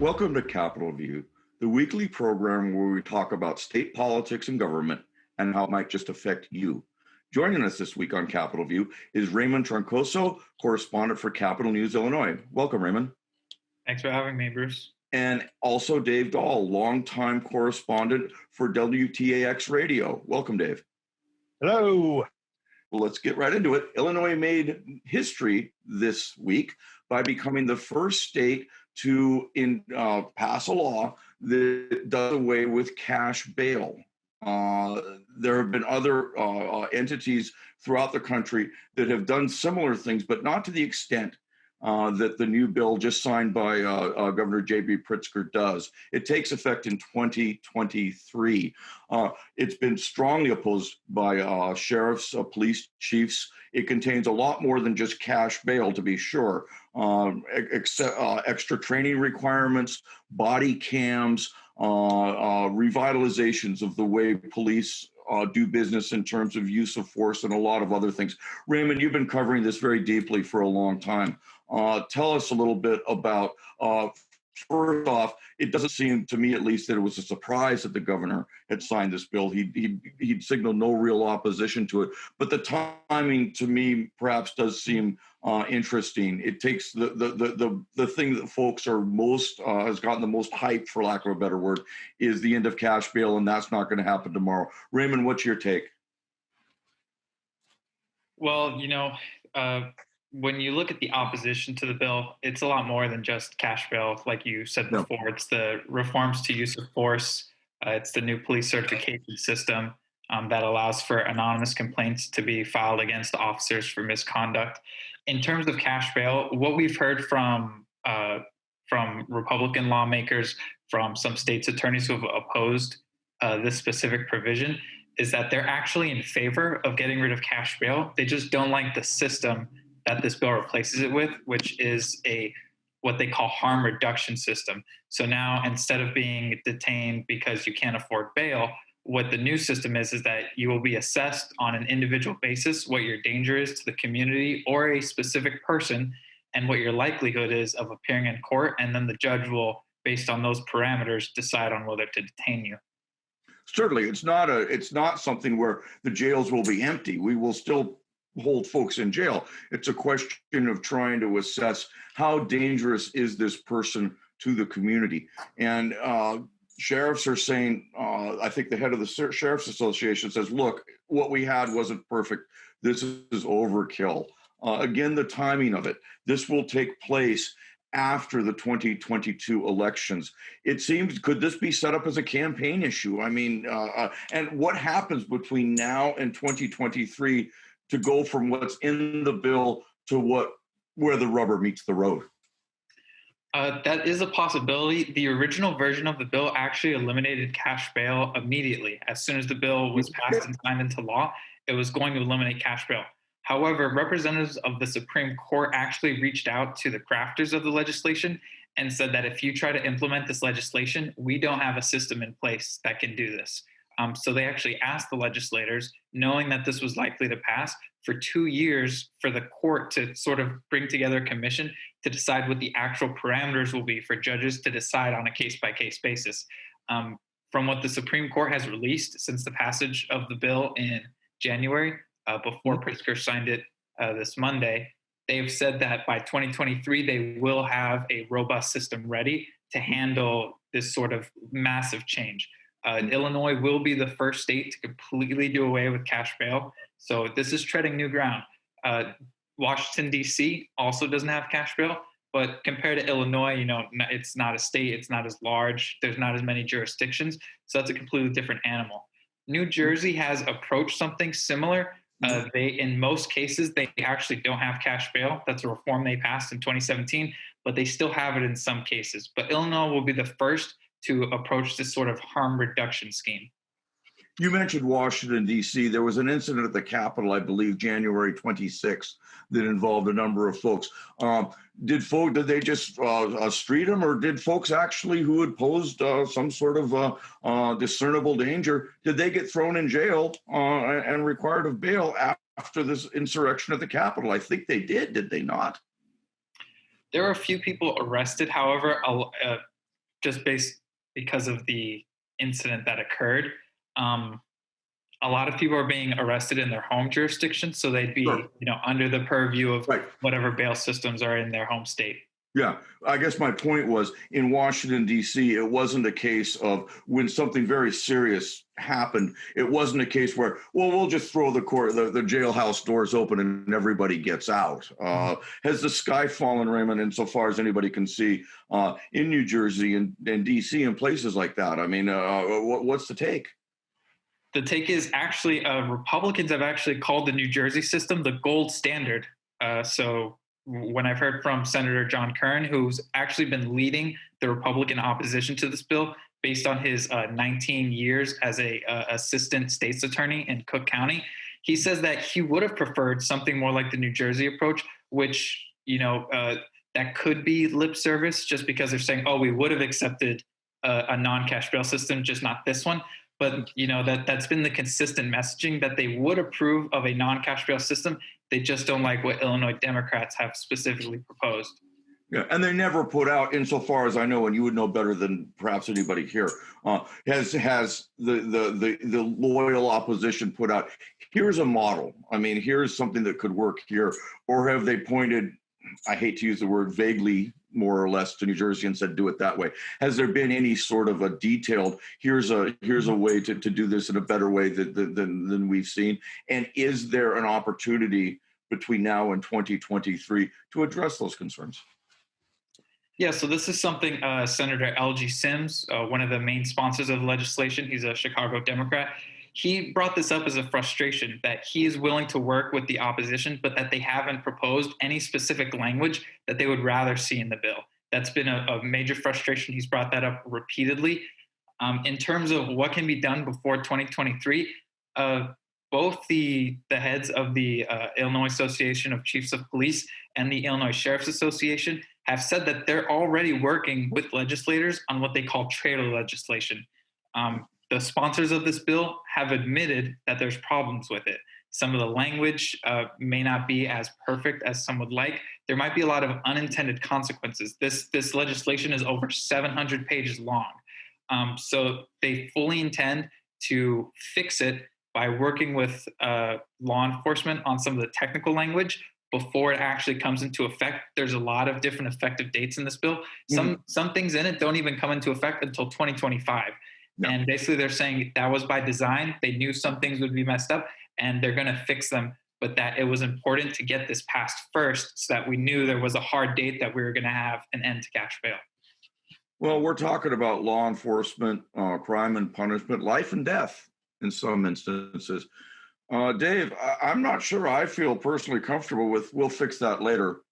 Welcome to Capitol View, the weekly program where we talk about state politics and government and how it might just affect you. Joining us this week on Capitol View is Raymon Troncoso, correspondent for Capital News, Illinois. Welcome, Raymond. Thanks for having me, Bruce. And also Dave Dahl, longtime correspondent for WTAX Radio. Welcome, Dave. Hello. Well, let's get right into it. Illinois made history this week by becoming the first state to pass a law that does away with cash bail. There have been other entities throughout the country that have done similar things, but not to the extent that the new bill just signed by Governor J.B. Pritzker does. It takes effect in 2023. It's been strongly opposed by sheriffs, police chiefs. It contains a lot more than just cash bail, to be sure. Extra training requirements, body cams, revitalizations of the way police do business in terms of use of force and a lot of other things. Raymond, you've been covering this very deeply for a long time. Tell us a little bit about, first off, it doesn't seem to me at least that it was a surprise that the governor had signed this bill. He'd signaled no real opposition to it, but the timing to me perhaps does seem interesting. It takes the thing that folks are most, has gotten the most hype, for lack of a better word, is the end of cash bail, and that's not going to happen tomorrow. Raymond, what's your take? Well, when you look at the opposition to the bill, it's a lot more than just cash bail. Like you said before, no. It's the reforms to use of force. It's the new police certification system that allows for anonymous complaints to be filed against officers for misconduct. In terms of cash bail, what we've heard from Republican lawmakers, from some states' attorneys who have opposed this specific provision, is that they're actually in favor of getting rid of cash bail. They just don't like the system that this bill replaces it with, which is what they call harm reduction system. So now, instead of being detained because you can't afford bail, what the new system is that you will be assessed on an individual basis what your danger is to the community or a specific person, and what your likelihood is of appearing in court, and then the judge will, based on those parameters, decide on whether to detain you. Certainly, it's not something where the jails will be empty. We will still hold folks in jail. It's a question of trying to assess how dangerous is this person to the community. And sheriffs are saying, I think the head of the Sheriff's Association says, look, what we had wasn't perfect. This is overkill. Again, the timing of it. This will take place after the 2022 elections. It seems, could this be set up as a campaign issue? I mean, and what happens between now and 2023 to go from what's in the bill to where the rubber meets the road? That is a possibility. The original version of the bill actually eliminated cash bail immediately. As soon as the bill was passed and signed into law, it was going to eliminate cash bail. However, representatives of the Supreme Court actually reached out to the crafters of the legislation and said that if you try to implement this legislation, we don't have a system in place that can do this. So they actually asked the legislators, knowing that this was likely to pass, for 2 years for the court to sort of bring together a commission to decide what the actual parameters will be for judges to decide on a case-by-case basis. From what the Supreme Court has released since the passage of the bill in January, before Pritzker signed it this Monday, they've said that by 2023, they will have a robust system ready to handle this sort of massive change. Illinois will be the first state to completely do away with cash bail. So this is treading new ground. Washington, D.C. also doesn't have cash bail, but compared to Illinois, it's not a state, it's not as large, there's not as many jurisdictions. So that's a completely different animal. New Jersey has approached something similar. In most cases, they actually don't have cash bail. That's a reform they passed in 2017, but they still have it in some cases. But Illinois will be the first to approach this sort of harm reduction scheme. You mentioned Washington, D.C. There was an incident at the Capitol, I believe, January 26th, that involved a number of folks. Did they just street them, or did folks actually who had posed some sort of discernible danger, did they get thrown in jail and required of bail after this insurrection at the Capitol? I think they did they not? There were a few people arrested. However, just because of the incident that occurred. A lot of people are being arrested in their home jurisdiction, so they'd be, Sure. under the purview of Right. whatever bail systems are in their home state. Yeah, I guess my point was in Washington, D.C., it wasn't a case of when something very serious happened. It wasn't a case where, well, we'll just throw the jailhouse doors open and everybody gets out. Has the sky fallen, Raymond, insofar as anybody can see, in New Jersey and D.C. and places like that? I mean, what's the take? The take is actually Republicans have actually called the New Jersey system the gold standard. So when I've heard from Senator John Kern, who's actually been leading the Republican opposition to this bill based on his 19 years as a assistant state's attorney in Cook County, he says that he would have preferred something more like the New Jersey approach, which, that could be lip service just because they're saying, oh, we would have accepted a non-cash bail system, just not this one. But that's been the consistent messaging, that they would approve of a non-cash bail system. They just don't like what Illinois Democrats have specifically proposed. Yeah, and they never put out, insofar as I know, and you would know better than perhaps anybody here, has the loyal opposition put out, here's a model. I mean, here's something that could work here. Or have they pointed, I hate to use the word vaguely, more or less, to New Jersey and said, do it that way? Has there been any sort of a detailed, here's a way to do this in a better way than we've seen? And is there an opportunity between now and 2023 to address those concerns? Yeah, so this is something Senator L.G. Sims, one of the main sponsors of the legislation, he's a Chicago Democrat, he brought this up as a frustration that he is willing to work with the opposition, but that they haven't proposed any specific language that they would rather see in the bill. That's been a major frustration. He's brought that up repeatedly. In terms of what can be done before 2023, both the heads of the Illinois Association of Chiefs of Police and the Illinois Sheriff's Association have said that they're already working with legislators on what they call trailer legislation. The sponsors of this bill have admitted that there's problems with it. Some of the language may not be as perfect as some would like. There might be a lot of unintended consequences. This legislation is over 700 pages long. So they fully intend to fix it by working with law enforcement on some of the technical language before it actually comes into effect. There's a lot of different effective dates in this bill. Some things in it don't even come into effect until 2025. No. And basically they're saying that was by design. They knew some things would be messed up and they're going to fix them, but that it was important to get this passed first so that we knew there was a hard date that we were going to have an end to cash bail. Well, we're talking about law enforcement, crime and punishment, life and death in some instances. Dave, I'm not sure I feel personally comfortable with, we'll fix that later.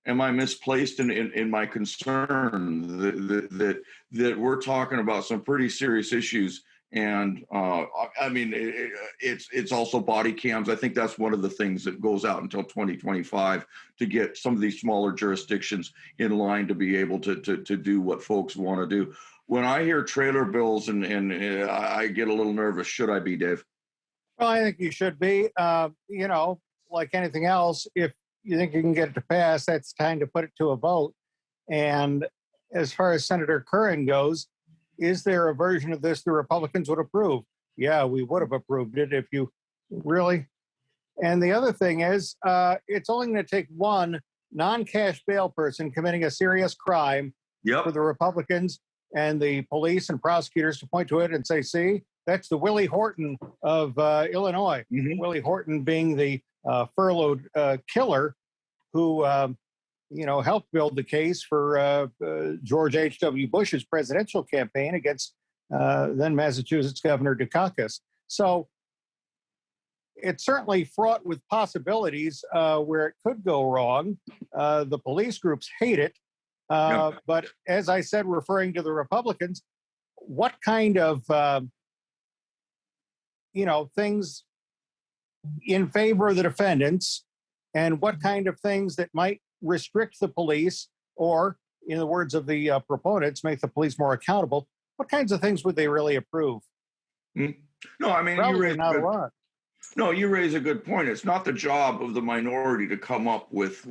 Am I misplaced in my concern that we're talking about some pretty serious issues? And I mean, it's also body cams. I think that's one of the things that goes out until 2025 to get some of these smaller jurisdictions in line to be able to do what folks want to do. When I hear trailer bills and I get a little nervous, should I be, Dave? Well, I think you should be. Like anything else, if you think you can get it to pass, that's time to put it to a vote. And as far as Senator Curran goes, is there a version of this the Republicans would approve? Yeah, we would have approved it if you really. And the other thing is, it's only going to take one non-cash bail person committing a serious crime for the Republicans and the police and prosecutors to point to it and say, see, that's the Willie Horton of Illinois. Mm-hmm. Willie Horton being the furloughed killer who, helped build the case for George H.W. Bush's presidential campaign against then Massachusetts Governor Dukakis. So it's certainly fraught with possibilities where it could go wrong. The police groups hate it. But as I said, referring to the Republicans, what kind of, things in favor of the defendants and what kind of things that might restrict the police or, in the words of the proponents, make the police more accountable, what kinds of things would they really approve? No, I mean, probably not a lot. No, you raise a good point. It's not the job of the minority to come up with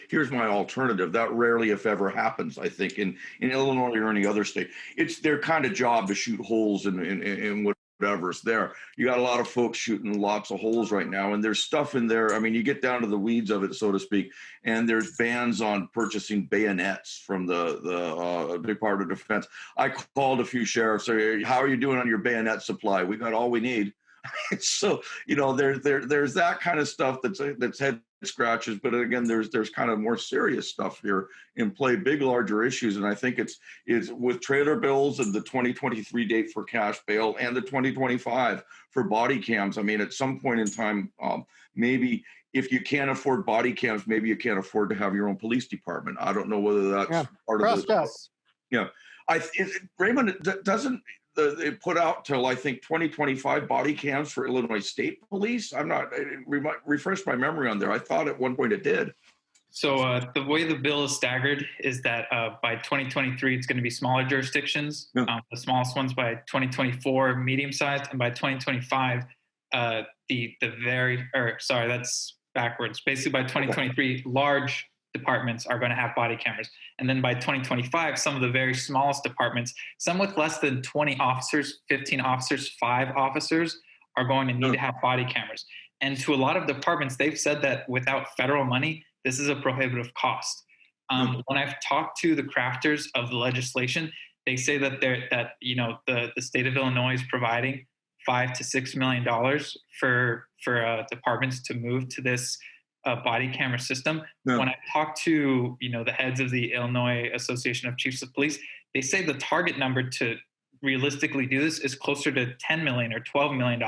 here's my alternative. That rarely, if ever, happens, I think, in Illinois or any other state. It's their kind of job to shoot holes in whatever's there. You got a lot of folks shooting lots of holes right now, and there's stuff in there. I mean, you get down to the weeds of it, so to speak, and there's bans on purchasing bayonets from the Department of Defense. I called a few sheriffs. How are you doing on your bayonet supply? We got all we need. So there's that kind of stuff that's head scratches, but again there's kind of more serious stuff here in play, big larger issues, and I think it's with trailer bills and the 2023 date for cash bail and the 2025 for body cams. I mean, at some point in time, maybe if you can't afford body cams, maybe you can't afford to have your own police department. I don't know whether that's part of us. Yeah, Raymond, doesn't it put out till I think 2025 body cams for Illinois State Police? I'm not refresh my memory on there. I thought at one point it did. So the way the bill is staggered is that by 2023 it's going to be smaller jurisdictions, the smallest ones by 2024 medium sized, and by 2025 that's backwards. Basically by 2023 large departments are going to have body cameras. And then by 2025, some of the very smallest departments, some with less than 20 officers, 15 officers, 5 officers, are going to need to have body cameras. And to a lot of departments, they've said that without federal money, this is a prohibitive cost. When I've talked to the crafters of the legislation, they say that the state of Illinois is providing $5 to $6 million for departments to move to this body camera system. When I talked to the heads of the Illinois Association of Chiefs of Police, they say the target number to realistically do this is closer to $10 million or $12 million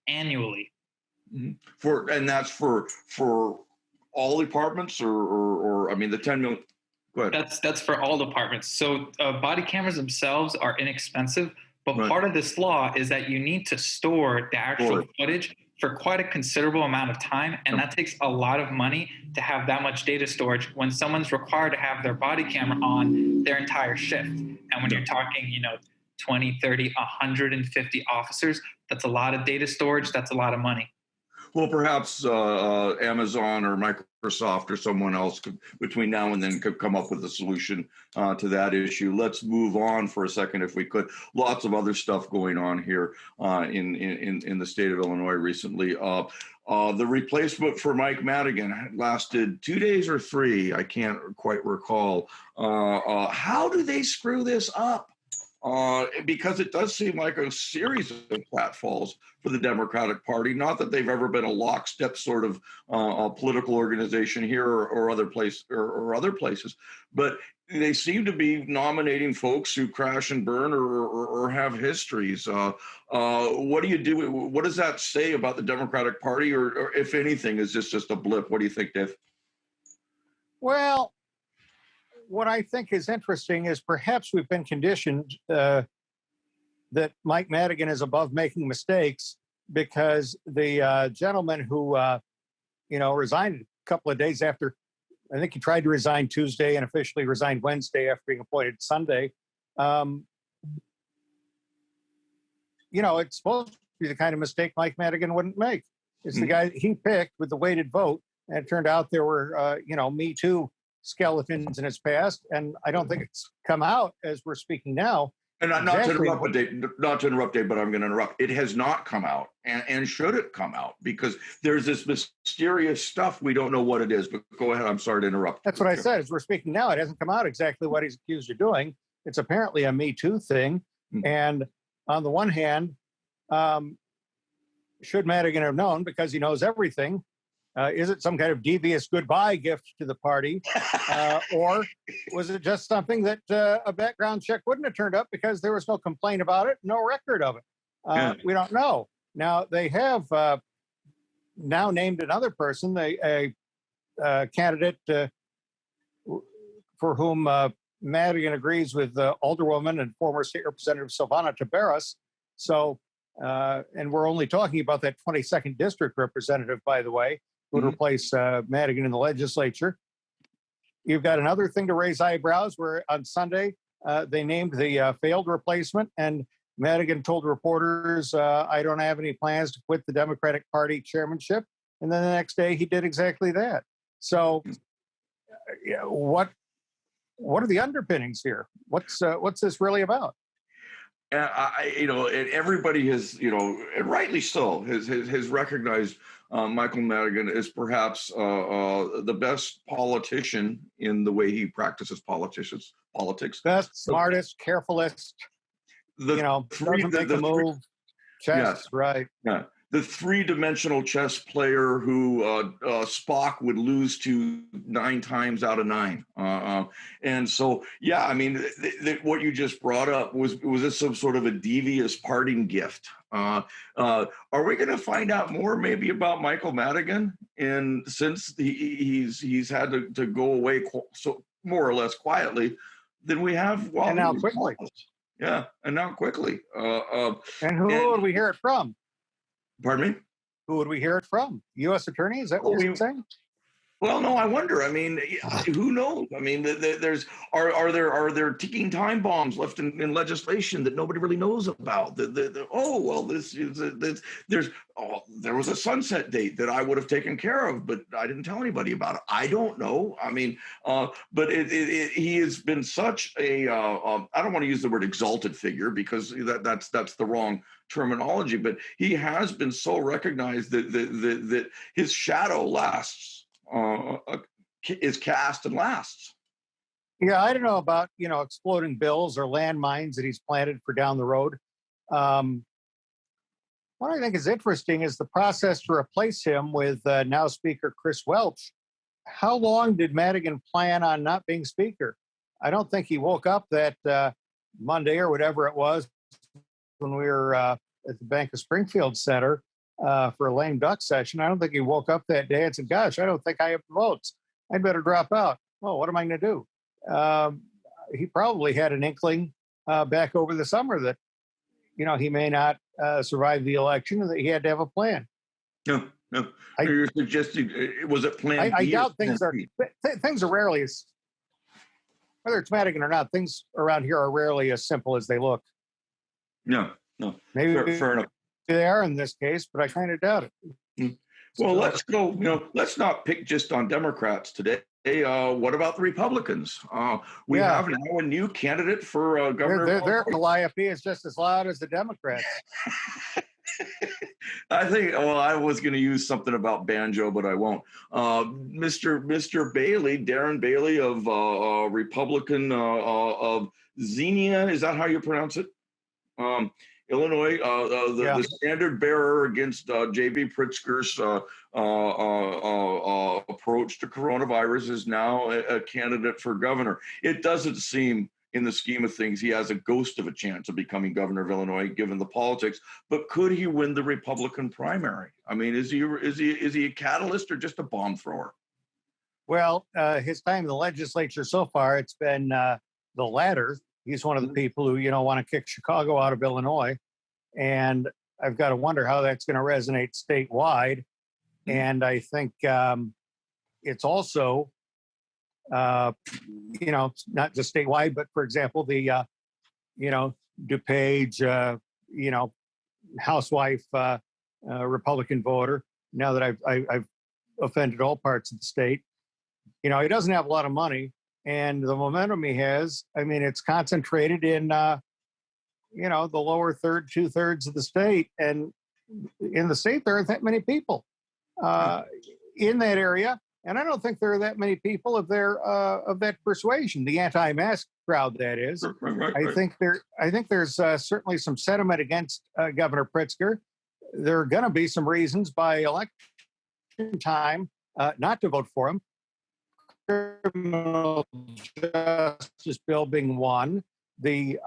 annually. And that's for all departments, or I mean the 10 million. Go ahead. That's for all departments. So body cameras themselves are inexpensive, but part of this law is that you need to store the actual footage for quite a considerable amount of time, and that takes a lot of money to have that much data storage when someone's required to have their body camera on their entire shift. And when you're talking, 20, 30, 150 officers, that's a lot of data storage, that's a lot of money. Well, perhaps Amazon or Microsoft or someone else between now and then could come up with a solution to that issue. Let's move on for a second, if we could. Lots of other stuff going on here in the state of Illinois recently. The replacement for Mike Madigan lasted 2 days or 3. I can't quite recall. How do they screw this up? Because it does seem like a series of platfalls for the Democratic Party. Not that they've ever been a lockstep sort of political organization here or other places, but they seem to be nominating folks who crash and burn or have histories. What do you do? What does that say about the Democratic Party, or if anything, is this just a blip? What do you think, Dave? Well, what I think is interesting is perhaps we've been conditioned that Mike Madigan is above making mistakes, because the gentleman who, resigned a couple of days after, I think he tried to resign Tuesday and officially resigned Wednesday after being appointed Sunday. It's supposed to be the kind of mistake Mike Madigan wouldn't make. It's the guy he picked with the weighted vote, and it turned out there were, Me Too skeletons in his past, and I don't think it's come out as we're speaking now. And not to interrupt, Dave, but I'm going to interrupt. It has not come out, and should it come out? Because there's this mysterious stuff, we don't know what it is. But go ahead. I'm sorry to interrupt. That's what I said. As we're speaking now, it hasn't come out exactly what he's accused of doing. It's apparently a Me Too thing. And on the one hand, should Madigan have known, because he knows everything? Is it some kind of devious goodbye gift to the party? Or was it just something that a background check wouldn't have turned up because there was no complaint about it, no record of it? We don't know. Now, they have now named another person, a candidate for whom Madigan agrees with Alderwoman and former State Representative Silvana Taveras. So, and we're only talking about that 22nd District representative, by the way, who would replace Madigan in the legislature. You've got another thing to raise eyebrows, where on Sunday they named the failed replacement, and Madigan told reporters, I don't have any plans to quit the Democratic Party chairmanship. And then the next day he did exactly that. So what are the underpinnings here? What's this really about? And everybody has, and rightly so, has recognized Michael Madigan as perhaps the best politician in the way he practices politics. Best, smartest, carefulest. Doesn't make a move. Chess, yes. Right. Yeah. The three-dimensional chess player who Spock would lose to 9 times out of 9. And so, yeah, I mean, what you just brought up was this some sort of a devious parting gift? Are we going to find out more maybe about Michael Madigan? And since he's had to go away so more or less quietly, then we have and now quickly. Yeah, and now quickly. And who would we hear it from? Pardon me? Who would we hear it from? U.S. Attorney? Is that what you're saying? Well, no, I wonder. I mean, who knows? I mean, are there ticking time bombs left in legislation that nobody really knows about? There was a sunset date that I would have taken care of, but I didn't tell anybody about it. I don't know. I mean, but he has been such a I don't want to use the word exalted figure because that's the wrong terminology, but he has been so recognized that his shadow lasts. Is cast and lasts. Yeah, I don't know about exploding bills or landmines that he's planted for down the road. What I think is interesting is the process to replace him with now Speaker Chris Welch. How long did Madigan plan on not being Speaker? I don't think he woke up that Monday or whatever it was when we were at the Bank of Springfield Center for a lame duck session. I don't think he woke up that day and said, gosh, I don't think I have the votes. I'd better drop out. Well, what am I going to do? He probably had an inkling back over the summer that, he may not survive the election and that he had to have a plan. No. You're suggesting, was it plan I B doubt things are rarely, whether it's Madigan or not, things around here are rarely as simple as they look. No. Maybe fair enough. They are in this case, but I kind of doubt it. Well, let's go. Let's not pick just on Democrats today. What about the Republicans? We have now a new candidate for governor. Their calliope is just as loud as the Democrats. I think. Well, I was going to use something about banjo, but I won't. Mr. Bailey, Darren Bailey of Republican of Xenia. Is that how you pronounce it? Illinois, the standard bearer against J.B. Pritzker's approach to coronavirus is now a candidate for governor. It doesn't seem, in the scheme of things, he has a ghost of a chance of becoming governor of Illinois, given the politics. But could he win the Republican primary? I mean, is he a catalyst or just a bomb thrower? Well, his time in the legislature so far, it's been the latter. He's one of the people who, want to kick Chicago out of Illinois. And I've got to wonder how that's going to resonate statewide. And I think it's also, not just statewide, but for example, the, DuPage, housewife, Republican voter, now that I've offended all parts of the state, he doesn't have a lot of money. And the momentum he has, I mean, it's concentrated in, the lower third, 2/3 of the state. And in the state, there aren't that many people in that area. And I don't think there are that many people of that persuasion, the anti-mask crowd, that is. Right. I think there's certainly some sentiment against Governor Pritzker. There are going to be some reasons by election time not to vote for him. Criminal justice bill being one, the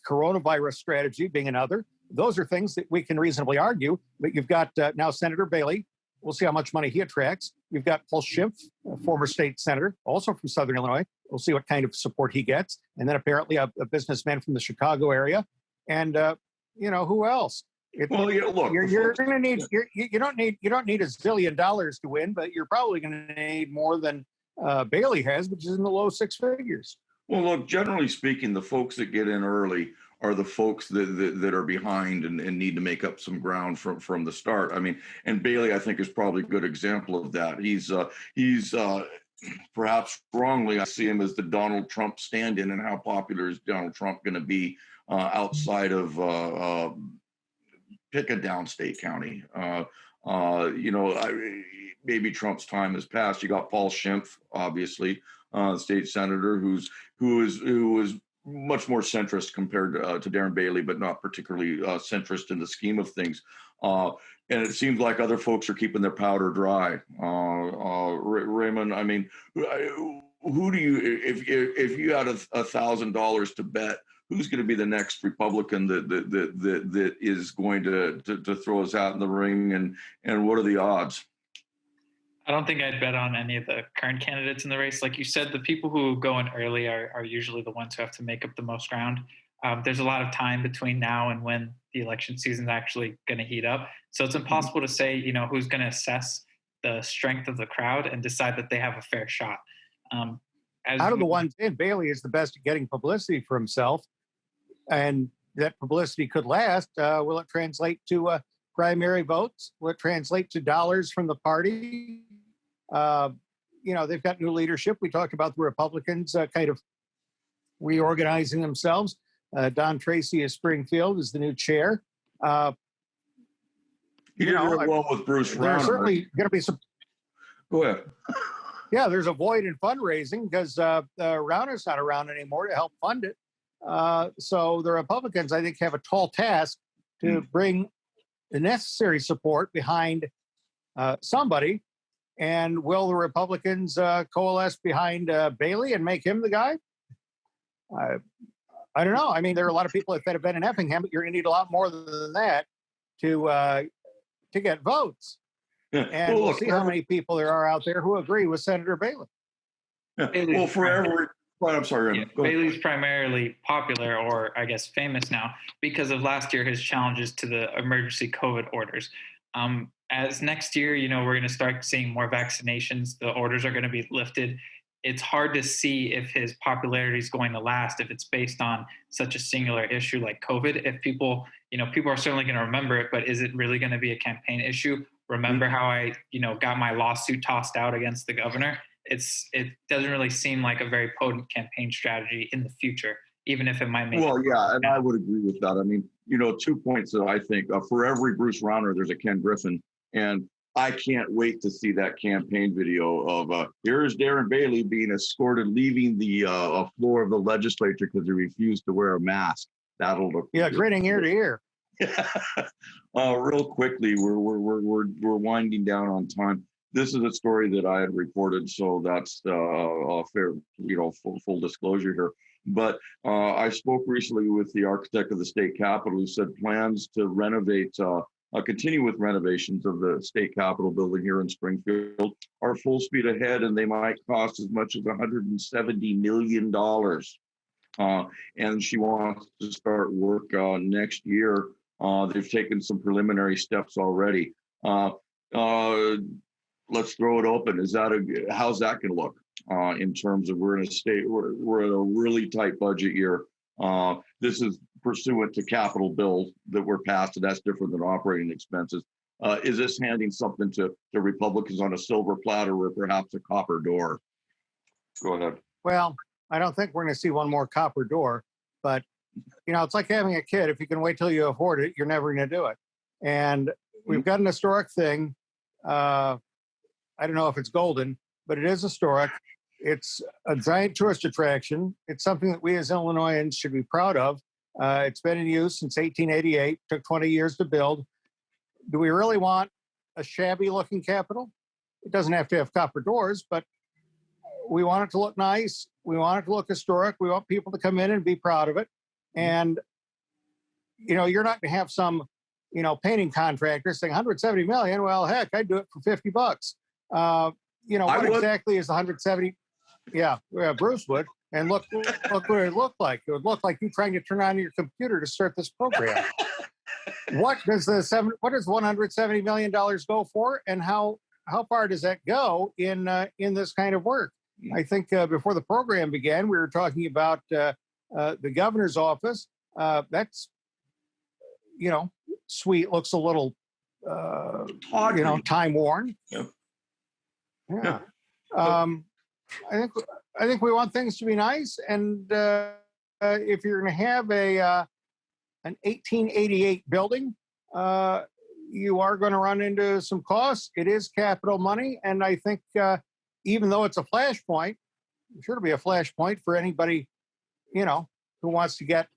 coronavirus strategy being another. Those are things that we can reasonably argue. But you've got now Senator Bailey. We'll see how much money he attracts. You've got Paul Schimpf, a former state senator, also from Southern Illinois. We'll see what kind of support he gets. And then apparently a businessman from the Chicago area. And who else? Look, you're going to need. You don't need $1 zillion to win, but you're probably going to need more than Bailey has, which is in the low 6 figures. Well, look, generally speaking, the folks that get in early are the folks that are behind and need to make up some ground from the start. I mean, and Bailey, I think, is probably a good example of that. He's perhaps wrongly, I see him as the Donald Trump stand-in, and how popular is Donald Trump going to be outside of pick a downstate county. Maybe Trump's time has passed. You got Paul Schimpf, obviously, state senator, who is much more centrist compared to Darren Bailey, but not particularly centrist in the scheme of things. And it seems like other folks are keeping their powder dry. Raymond, I mean, who do you, if you had $1,000 to bet, who's going to be the next Republican that is going to throw his hat in the ring, and what are the odds? I don't think I'd bet on any of the current candidates in the race. Like you said, the people who go in early are usually the ones who have to make up the most ground. There's a lot of time between now and when the election season is actually going to heat up. So it's impossible to say, who's going to assess the strength of the crowd and decide that they have a fair shot. Out of the ones in, Bailey is the best at getting publicity for himself. And that publicity could last. Will it translate to primary votes? Will it translate to dollars from the party? They've got new leadership. We talked about the Republicans kind of reorganizing themselves. Don Tracy of Springfield is the new chair. He did very well with Bruce Rushton. There's certainly going to be some. Go ahead. Yeah, there's a void in fundraising because Rauner's not around anymore to help fund it. So the Republicans, I think, have a tall task to bring the necessary support behind somebody. And will the Republicans coalesce behind Bailey and make him the guy? I don't know. I mean, there are a lot of people that have been in Effingham, but you're going to need a lot more than that to get votes. Yeah. And we'll see how many people there are out there who agree with Senator Bailey. Yeah. Well, for every... I'm sorry. Yeah, Bailey's primarily popular, or I guess famous now, because of last year, his challenges to the emergency COVID orders. As next year, we're going to start seeing more vaccinations. The orders are going to be lifted. It's hard to see if his popularity is going to last if it's based on such a singular issue like COVID. If people are certainly going to remember it, but is it really going to be a campaign issue? Remember how I, got my lawsuit tossed out against the governor? It doesn't really seem like a very potent campaign strategy in the future, even if it might make. Well, yeah, and I would agree with that. I mean, 2 points that I think for every Bruce Rauner, there's a Ken Griffin, and I can't wait to see that campaign video of here's Darren Bailey being escorted leaving the floor of the legislature because he refused to wear a mask. That'll look grinning ear to ear. Real quickly, we're winding down on time. This is a story that I had reported, so that's fair, full disclosure here. But I spoke recently with the architect of the state capitol, who said plans to renovate, continue with renovations of the state capitol building here in Springfield are full speed ahead, and they might cost as much as $170 million. And she wants to start work next year. They've taken some preliminary steps already. Let's throw it open. How's that going to look in terms of we're in a really tight budget year. This is pursuant to capital bills that were passed, and that's different than operating expenses. Is this handing something to Republicans on a silver platter or perhaps a copper door? Go ahead. Well, I don't think we're going to see one more copper door, but it's like having a kid. If you can wait till you afford it, you're never going to do it. And we've got an historic thing. I don't know if it's golden, but it is historic. It's a giant tourist attraction. It's something that we as Illinoisans should be proud of. It's been in use since 1888. Took 20 years to build. Do we really want a shabby-looking Capitol? It doesn't have to have copper doors, but we want it to look nice. We want it to look historic. We want people to come in and be proud of it. And, you're not going to have some, painting contractor saying $170 million. Well, heck, I'd do it for $50. What exactly is the 170? Yeah, Bruce would. And look what it looked like. It would look like you trying to turn on your computer to start this program. What does $170 million go for, and how far does that go in this kind of work? I think before the program began, we were talking about the governor's office That's, sweet. Looks a little, Tawdry. time worn. Yep. Yeah. I think we want things to be nice, and if you're going to have an 1888 building, you are going to run into some costs. It is capital money, and I think even though it's a flashpoint, it's sure to be a flashpoint for anybody, who wants to get,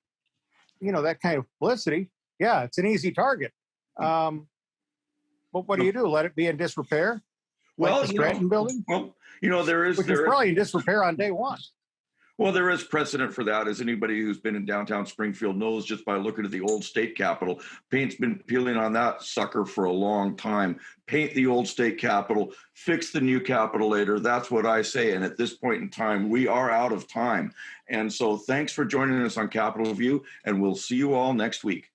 that kind of publicity. Yeah, it's an easy target. But what do you do? Let it be in disrepair? Well, Like the Stratton building? Well, there is Probably in disrepair on day one. Well, there is precedent for that, as anybody who's been in downtown Springfield knows just by looking at the old state capitol. Paint's been peeling on that sucker for a long time. Paint the old state capitol, fix the new capitol later. That's what I say. And at this point in time, we are out of time. And so thanks for joining us on Capitol View, and we'll see you all next week.